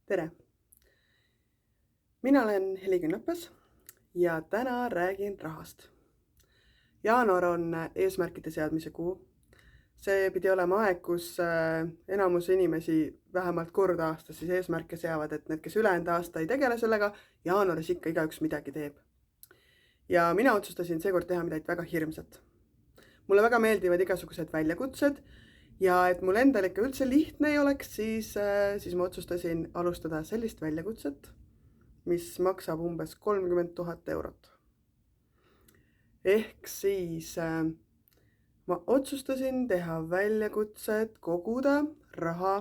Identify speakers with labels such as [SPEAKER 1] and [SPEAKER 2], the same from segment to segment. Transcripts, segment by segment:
[SPEAKER 1] Tere! Mina olen Heli Künnapas ja täna räägin rahast. Jaanuar on eesmärkide seadmise kuu. See pidi olema aeg, kus enamus inimesi vähemalt kord aastas siis eesmärke seavad, et need, kes ülejäänud aasta ei tegele sellega, jaanuaris ikka igaüks midagi teeb. Ja mina otsustasin seekord teha midagi väga hirmsat. Mulle väga meeldivad igasugused väljakutsed ja et mul endal ikka üldse lihtne ei oleks, siis ma otsustasin alustada sellist väljakutset, mis maksab umbes 30 000 eurot. Ehk siis ma otsustasin teha väljakutset koguda raha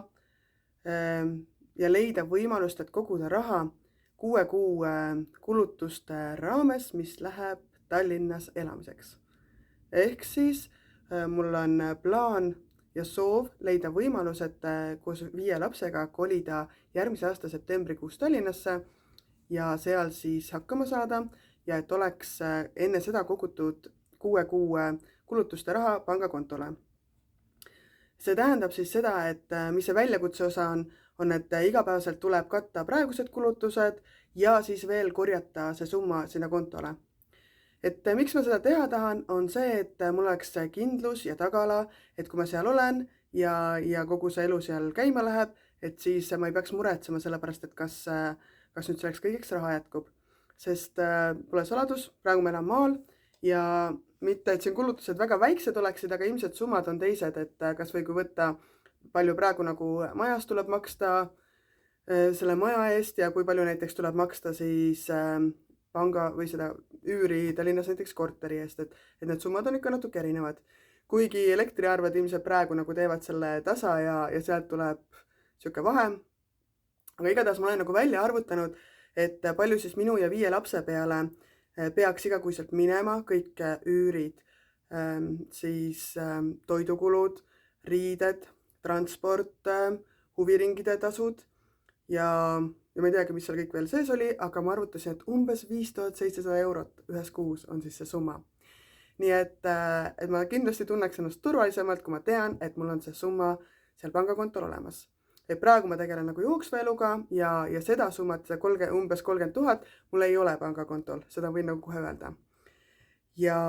[SPEAKER 1] ja leida võimalust, et koguda raha 6 kuu kulutuste raames, mis läheb Tallinnas elamiseks. Ehk siis mul on plaan ja soov leida võimalus, et koos 5 lapsega kolida järgmise aasta septembrikuus Tallinnasse ja seal siis hakkama saada ja et oleks enne seda kogutud 6 kuu kulutuste raha pangakontole. See tähendab siis seda, et mis see väljakutse osa on, et igapäevaselt tuleb katta praegused kulutused ja siis veel korjata see summa sinna kontole. Et miks ma seda teha tahan, on see, et mul oleks kindlus ja tagala, et kui ma seal olen ja kogu see elu seal käima läheb, et siis ma ei peaks muretsema selle pärast, et kas nüüd selleks kõigeks raha jätkub. Sest pole saladus, praegu ma elan maal ja mitte, et siin kulutused väga väiksed oleksid, aga ilmselt summad on teised, et kas või kui võtta, palju praegu nagu majas tuleb maksta selle maja eest ja kui palju näiteks tuleb maksta siis panga või seda üüri Tallinnas näiteks korteri eest, et need summad on ikka natuke erinevad. Kuigi elektriarved ilmselt praegu nagu teevad selle tasa ja sealt tuleb siuke vahe. Aga igatahes ma olen nagu välja arvutanud, et palju siis minu ja 5 lapse peale peaks igakuiselt minema kõik üürid, siis toidukulud, riided, transport, huviringide tasud ja ma ei teagi, mis seal kõik veel sees oli, aga ma arvutasin, et umbes 5700 eurot ühes kuus on siis see summa. Nii et ma kindlasti tunneks ennast turvalisemalt, kui ma tean, et mul on see summa seal pangakontol olemas. Et praegu ma tegelen nagu jooksva eluga ja seda summat, umbes 30 000, mul ei ole pangakontol, seda võin nagu kohe öelda. Ja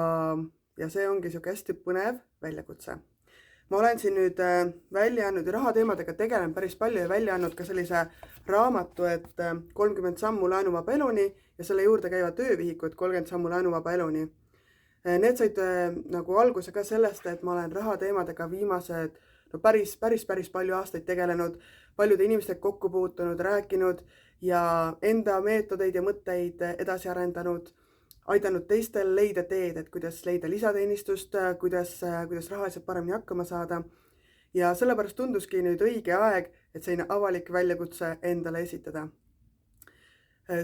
[SPEAKER 1] see ongi siuke hästi põnev väljakutse. Ma olen siin nüüd välja andnud ja rahateemadega tegelen päris palju ja välja andnud ka sellise raamatu, et 30 sammu laenuvaba eluni ja selle juurde käivad töövihikud 30 sammu laenuvaba eluni. Need said nagu alguse ka sellest, et ma olen rahateemadega viimased päris palju aastaid tegelenud, paljude inimestega kokku puutunud, rääkinud ja enda meetodeid ja mõtteid edasi arendanud, aidanud teistel leida teed, et kuidas leida lisateenistust, kuidas rahaliselt paremini hakkama saada. Ja sellepärast tunduski nüüd õige aeg, et selline avalik väljakutse endale esitada.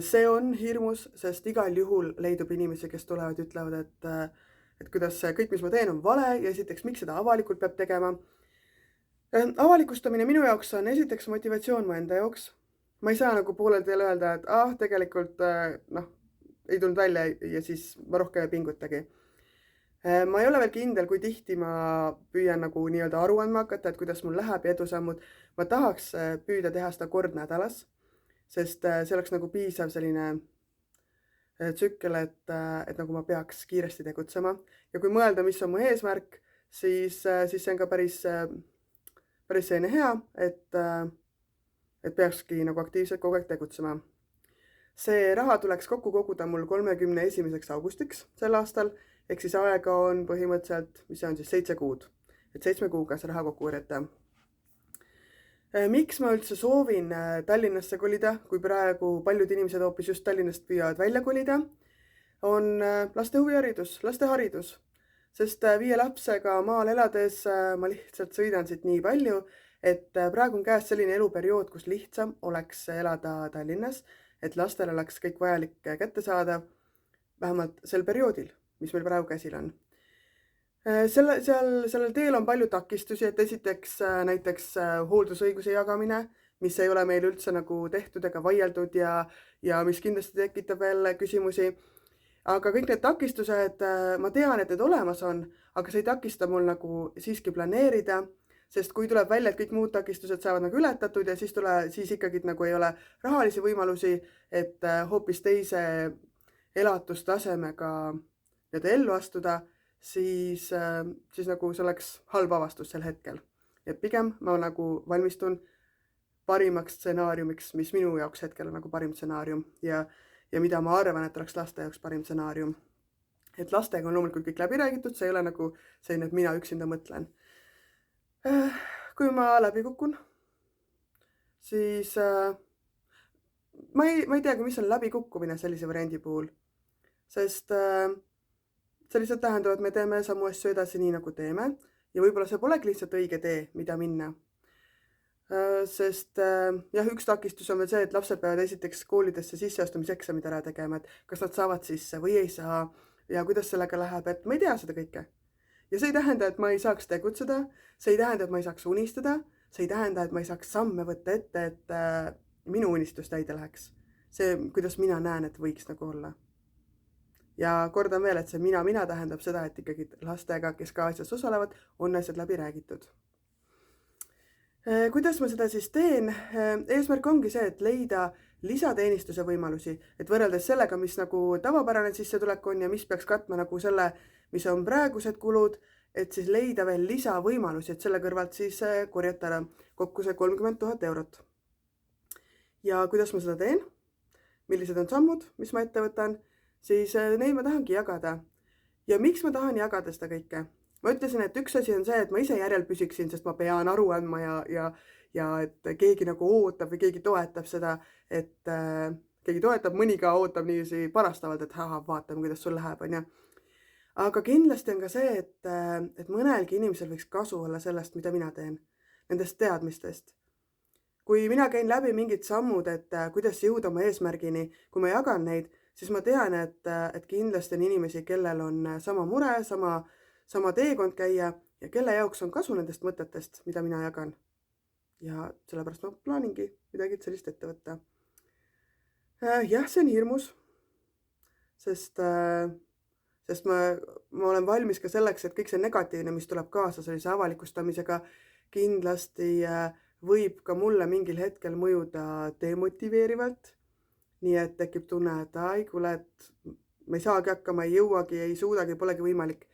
[SPEAKER 1] See on hirmus, sest igal juhul leidub inimesi, kes tulevad ja ütlevad, et kuidas kõik, mis ma teen, on vale ja esiteks, miks seda avalikult peab tegema. Avalikustamine minu jaoks on esiteks motivatsioon mu enda jaoks. Ma ei saa nagu poolel teel öelda, et tegelikult ei tulnud välja ja siis ma rohkem ei pingutagi. Ma ei ole veel kindel, kui tihti ma püüan nagu nii-öelda aru andma hakata, et kuidas mul läheb ja edusammud. Ma tahaks püüda teha seda kord nädalas, sest see oleks nagu piisav selline tsükkel, et nagu ma peaks kiiresti tegutsema. Ja kui mõelda, mis on mu eesmärk, siis see on ka päris selline hea, et peakski nagu aktiivselt kogu aeg tegutsema. See raha tuleks kokku koguda mul 31. augustiks sel aastal, ehk siis aega on põhimõtteliselt, mis see on siis 7 kuud, et 7 kuuga see raha kokku korjata. Miks ma üldse soovin Tallinnasse kolida, kui praegu paljud inimesed hoopis just Tallinnast püüavad välja kolida, on laste huviharidus, laste haridus. Sest 5 lapsega maal elades ma lihtsalt sõidan siit nii palju, et praegu on käes selline eluperiood, kus lihtsam oleks elada Tallinnas, et lastel oleks kõik vajalik kätte saada, vähemalt sel perioodil, mis meil praegu käsil on. Sellel teel on palju takistusi, et esiteks näiteks hooldusõiguse jagamine, mis ei ole meil üldse nagu tehtud ega vaieldud ja mis kindlasti tekitab veel küsimusi. Aga kõik need takistused, ma tean, et need olemas on, aga see ei takista mul nagu siiski planeerida, sest kui tuleb välja, et kõik muud takistused saavad nagu ületatud ja siis ikkagi nagu ei ole rahalisi võimalusi, et hoopis teise elatustasemega ellu astuda, siis nagu see oleks halb avastus sel hetkel. Et pigem ma nagu valmistun parimaks stsenaariumiks, mis minu jaoks hetkel on nagu parim stsenaarium ja mida ma arvan, et oleks laste jaoks parim stsenaarium. Et lastega on loomulikult kõik läbi räägitud, see ei ole nagu selline, et mina üksinda mõtlen. Kui ma läbi kukun, siis ma ei teagi, mis on läbikukkumine sellise variandi puhul, sest see lihtsalt tähendab, et me teeme samu asju edasi nii, nagu teeme ja võib-olla see polegi lihtsalt õige tee, mida minna. Sest jah, üks takistus on veel see, et lapsed peavad esiteks koolidesse sisseastumiseksamid ära tegema, et kas nad saavad sisse või ei saa ja kuidas sellega läheb, et ma ei tea seda kõike. Ja see ei tähenda, et ma ei saaks tegutseda, see ei tähenda, et ma ei saaks unistada, see ei tähenda, et ma ei saaks samme võtta ette, et minu unistus täide läheks. See, kuidas mina näen, et võiks nagu olla. Ja kordan veel, et see mina tähendab seda, et ikkagi lastega, kes ka asjas osalevad, on asjad läbi räägitud. Kuidas ma seda siis teen? Eesmärk ongi see, et leida lisateenistuse võimalusi, et võrreldes sellega, mis nagu tavapärane sissetulek on ja mis peaks katma nagu selle, mis on praegused kulud, et siis leida veel lisavõimalusi, et selle kõrvalt siis korjata ära kokku see 30 000 eurot. Ja kuidas ma seda teen? Millised on sammud, mis ma ette võtan? Siis neid ma tahangi jagada. Ja miks ma tahan jagada seda kõike? Ma ütlesin, et üks asi on see, et ma ise järel püsiksin, sest ma pean aru andma ja et keegi nagu ootab või keegi toetab seda, et keegi toetab, mõni ka ootab niiviisi parastavalt, et vaatame, kuidas sul läheb, on ja. Aga kindlasti on ka see, et mõnelgi inimesel võiks kasu olla sellest, mida mina teen, nendest teadmistest. Kui mina käin läbi mingid sammud, et kuidas jõuda oma eesmärgini, kui ma jagan neid, siis ma tean, et kindlasti on inimesi, kellel on sama mure, sama teekond käia ja kelle jaoks on kasu nendest mõtetest, mida mina jagan. Ja sellepärast ma plaaningi midagi sellist ette võtta. Jah, see on hirmus, sest ma olen valmis ka selleks, et kõik see negatiivne, mis tuleb kaasa sellise avalikustamisega, kindlasti võib ka mulle mingil hetkel mõjuda demotiveerivalt. Nii et tekib tunne, et kuule, et ma ei saagi hakkama, ei jõuagi, ei suudagi, polegi võimalik.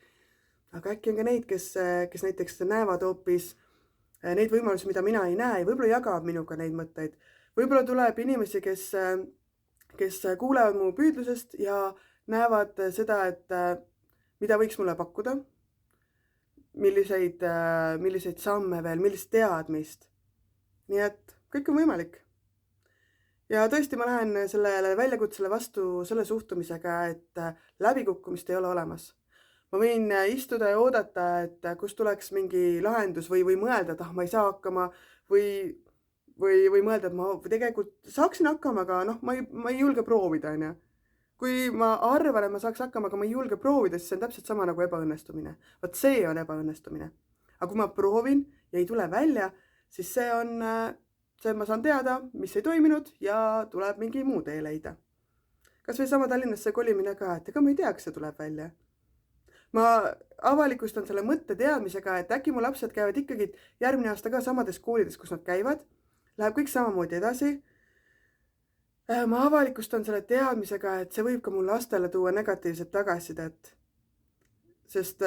[SPEAKER 1] Aga äkki on ka neid, kes näiteks näevad hoopis neid võimalusi, mida mina ei näe ja võib-olla jagab minuga neid mõtteid. Võib-olla tuleb inimesi, kes kuulevad mu püüdlusest ja näevad seda, et mida võiks mulle pakkuda, milliseid samme veel, millist teadmist. Nii et kõik on võimalik. Ja tõesti, ma lähen sellele väljakutsele vastu selle suhtumisega, et läbikukkumist ei ole olemas. Ma võin istuda ja oodata, et kus tuleks mingi lahendus või mõelda, et ma ei saa hakkama või mõelda, et ma tegelikult saaksin hakkama, aga ma ei julge proovida, on ja. Kui ma arvan, et ma saaks hakkama, aga ma ei julge proovida, siis see on täpselt sama nagu ebaõnnestumine. Vaat see on ebaõnnestumine. Aga kui ma proovin ja ei tule välja, siis see ma saan teada, mis ei toiminud ja tuleb mingi muu tee leida. Kas või sama Tallinnasse kolimine ka, et ega ma ei tea, kas see tuleb välja. Ma avalikustan selle mõtte teadmisega, et äkki mu lapsed käivad ikkagi järgmine aasta ka samades koolides, kus nad käivad. Läheb kõik samamoodi edasi. Ma avalikustan selle teadmisega, et see võib ka mu lastele tuua negatiivset tagasisidet. Sest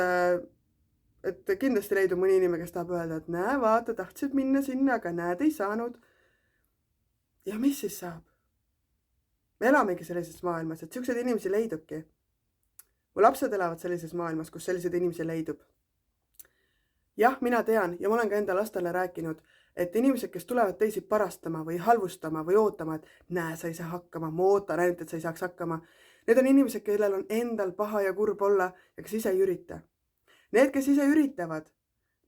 [SPEAKER 1] et kindlasti leidub mõni inimene, kes tahab öelda, et näe, vaata, tahtsid minna sinna, aga näed, ei saanud. Ja mis siis saab? Me elamegi sellises maailmas, et selliseid inimesi leidubki. Mu lapsed elavad sellises maailmas, kus selliseid inimesi leidub. Jah, mina tean ja ma olen ka enda lastele rääkinud, et inimesed, kes tulevad teisi parastama või halvustama või ootama, et näe, sa ei saa hakkama, ma ootan ainult, et sa ei saaks hakkama. Need on inimesed, kellel on endal paha ja kurb olla ja kes ise ei ürita. Need, kes ise üritavad,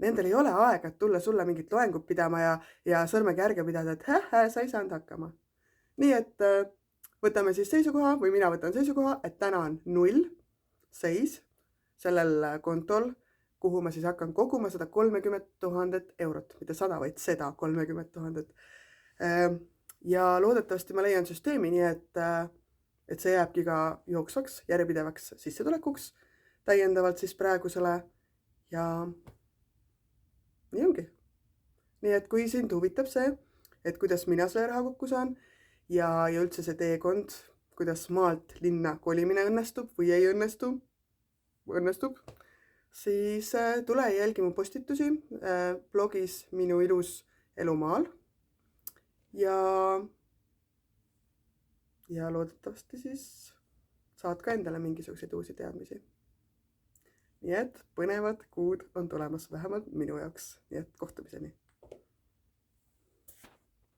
[SPEAKER 1] nendel ei ole aega, et tulla sulle mingit loengut pidama ja sõrmega järge pidada, et sa ei saanud hakkama. Nii et võtame siis seisukoha või mina võtan seisukoha, et täna on 0 seis sellel kontol, kuhu ma siis hakkan koguma 130 000 eurot, mitte 100, vaid seda 30 000. Ja loodetavasti ma leian süsteemi, nii et see jääbki ka jooksvaks, järjepidevaks sissetulekuks, täiendavalt siis praegusele ja nii ongi. nii et kui sind huvitab see, et kuidas mina selle raha kokku saan ja üldse see teekond, kuidas maalt linna kolimine õnnestub või ei õnnestub, siis tule jälgi mu postitusi blogis Minu ilus elu maal ja loodetavasti siis saad ka endale mingisuguseid uusi teadmisi. Nii et põnevad kuud on tulemas vähemalt minu jaoks, nii et kohtumiseni.